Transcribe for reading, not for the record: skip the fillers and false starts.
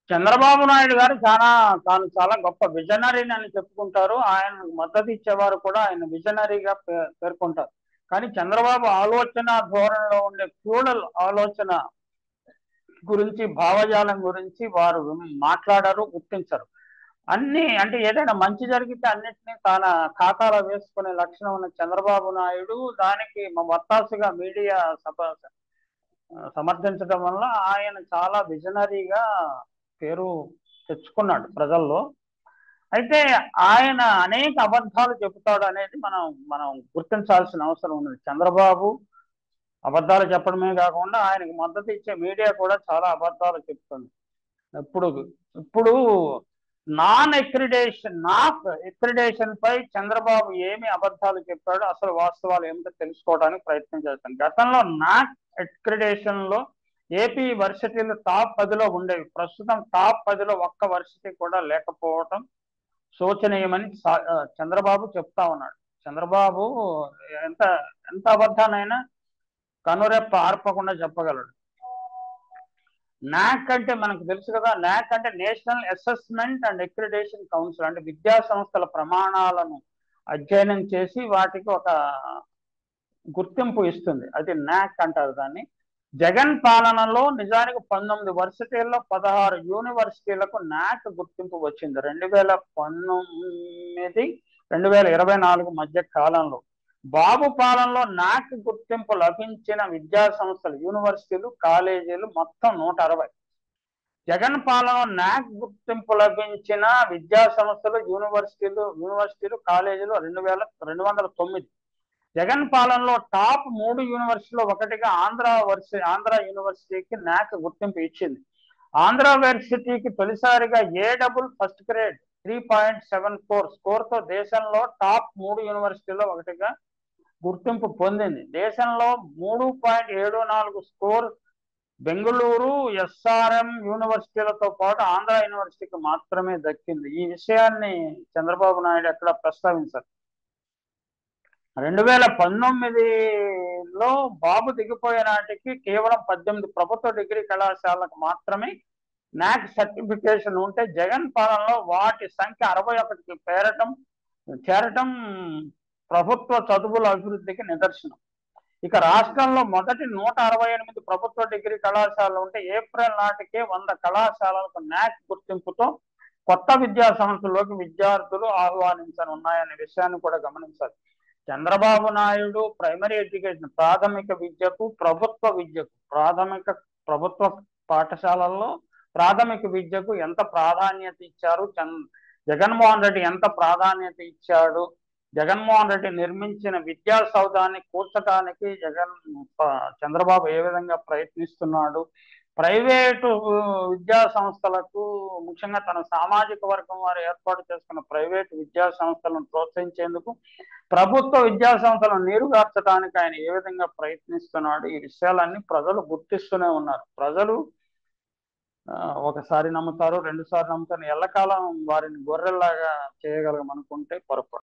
చంద్రబాబు నాయుడు గారు తాను చాలా గొప్ప విజనరీని అని చెప్పుకుంటారు. ఆయనకు మద్దతు ఇచ్చేవారు కూడా ఆయన విజనరీగా పేర్కొంటారు. కానీ చంద్రబాబు ఆలోచన ధోరణిలో ఉండే ఫ్యూడల్ ఆలోచన గురించి, భావజాలం గురించి వారు మాట్లాడరు, గుర్తించరు. అంటే ఏదైనా మంచి జరిగితే అన్నిటినీ తన ఖాతాలో వేసుకునే లక్షణం ఉన్న చంద్రబాబు నాయుడు దానికి వత్తాసుగా మీడియా సమర్థించడం వల్ల ఆయన చాలా విజనరీగా పేరు తెచ్చుకున్నాడు ప్రజల్లో. అయితే ఆయన అనేక అబద్ధాలు చెబుతాడు అనేది మనం మనం గుర్తించాల్సిన అవసరం ఉన్నది. చంద్రబాబు అబద్ధాలు చెప్పడమే కాకుండా ఆయనకు మద్దతు ఇచ్చే మీడియా కూడా చాలా అబద్ధాలు చెప్తుంది. ఇప్పుడు ఇప్పుడు ఎక్రిడేషన్ పై చంద్రబాబు ఏమి అబద్ధాలు చెప్పాడో అసలు వాస్తవాలు ఏమిటో తెలుసుకోవడానికి ప్రయత్నం చేస్తాను. గతంలో నాక్ ఎక్రిడేషన్ లో ఏపీ వర్సిటీలు టాప్ 10లో ఉండేవి. ప్రస్తుతం టాప్ 10లో ఒక్క వర్సిటీ కూడా లేకపోవటం శోచనీయమని చంద్రబాబు చెప్తా ఉన్నాడు. చంద్రబాబు ఎంత ఎంత అబద్ధానైనా కనురెప్ప ఆర్పకుండా చెప్పగలడు. నాక్ అంటే మనకు తెలుసు కదా, నాక్ అంటే national assessment and accreditation council, అంటే విద్యా సంస్థల ప్రమాణాలను అధ్యయనం చేసి వాటికి ఒక గుర్తింపు ఇస్తుంది. అది నాక్ అంటారు దాన్ని. జగన్ పాలనలో నిజానికి 19 వర్సిటీల్లో 16 యూనివర్సిటీలకు నాక్ గుర్తింపు వచ్చింది 2019-2024 మధ్య కాలంలో. బాబు పాలనలో నాక్ గుర్తింపు లభించిన విద్యా సంస్థలు, యూనివర్సిటీలు, కాలేజీలు మొత్తం 160. జగన్ పాలనలో నాక్ గుర్తింపు లభించిన విద్యా సంస్థలు, యూనివర్సిటీలు, కాలేజీలు 209. జగన్ పాలనలో టాప్ 3 యూనివర్సిటీలో ఒకటిగా ఆంధ్ర యూనివర్సిటీకి నాక్ గుర్తింపు ఇచ్చింది. ఆంధ్ర యూనివర్సిటీకి తొలిసారిగా A-double ఫస్ట్ గ్రేడ్ 3.74 స్కోర్తో దేశంలో టాప్ 3 యూనివర్సిటీలో ఒకటిగా గుర్తింపు పొందింది. దేశంలో 3.74 స్కోర్ బెంగళూరు, SRM యూనివర్సిటీలతో పాటు ఆంధ్ర యూనివర్సిటీకి మాత్రమే దక్కింది. ఈ విషయాన్ని చంద్రబాబు నాయుడు ఎక్కడ ప్రస్తావించారు. 2019లో బాబు దిగిపోయే నాటికి కేవలం 18 ప్రభుత్వ డిగ్రీ కళాశాలకు మాత్రమే నాక్ సర్టిఫికేషన్ ఉంటే జగన్ పాలనలో వాటి సంఖ్య 61కి చేరటం ప్రభుత్వ చదువుల అభివృద్ధికి నిదర్శనం. ఇక రాష్ట్రంలో మొదటి 168 ప్రభుత్వ డిగ్రీ కళాశాలలు ఉంటే ఏప్రిల్ నాటికే 100 కళాశాలలకు నాక్ గుర్తింపుతో కొత్త విద్యా సంస్థల్లోకి విద్యార్థులు ఆహ్వానించనున్నాయనే విషయాన్ని కూడా గమనించాలి. చంద్రబాబు నాయుడు ప్రైమరీ ఎడ్యుకేషన్, ప్రాథమిక విద్యకు, ప్రభుత్వ పాఠశాలల్లో ప్రాథమిక విద్యకు ఎంత ప్రాధాన్యత ఇచ్చారు, జగన్మోహన్ రెడ్డి ఎంత ప్రాధాన్యత ఇచ్చాడు, జగన్మోహన్ రెడ్డి నిర్మించిన విద్యా సౌధాన్ని కూర్చడానికి చంద్రబాబు ఏ విధంగా ప్రయత్నిస్తున్నాడు, ప్రైవేటు విద్యా సంస్థలకు, ముఖ్యంగా తన సామాజిక వర్గం వారు ఏర్పాటు చేసుకున్న ప్రైవేటు విద్యా సంస్థలను ప్రోత్సహించేందుకు ప్రభుత్వ విద్యా సంస్థలను నీరుగార్చడానికి ఆయన ఏ విధంగా ప్రయత్నిస్తున్నాడు, ఈ విషయాలన్నీ ప్రజలు గుర్తిస్తూనే ఉన్నారు. ప్రజలు ఒకసారి నమ్ముతారు, 2 సార్లు నమ్ముతారు, ఎల్లకాలం వారిని గొర్రెల్లాగా చేయగలగమనుకుంటే పొరపాటు.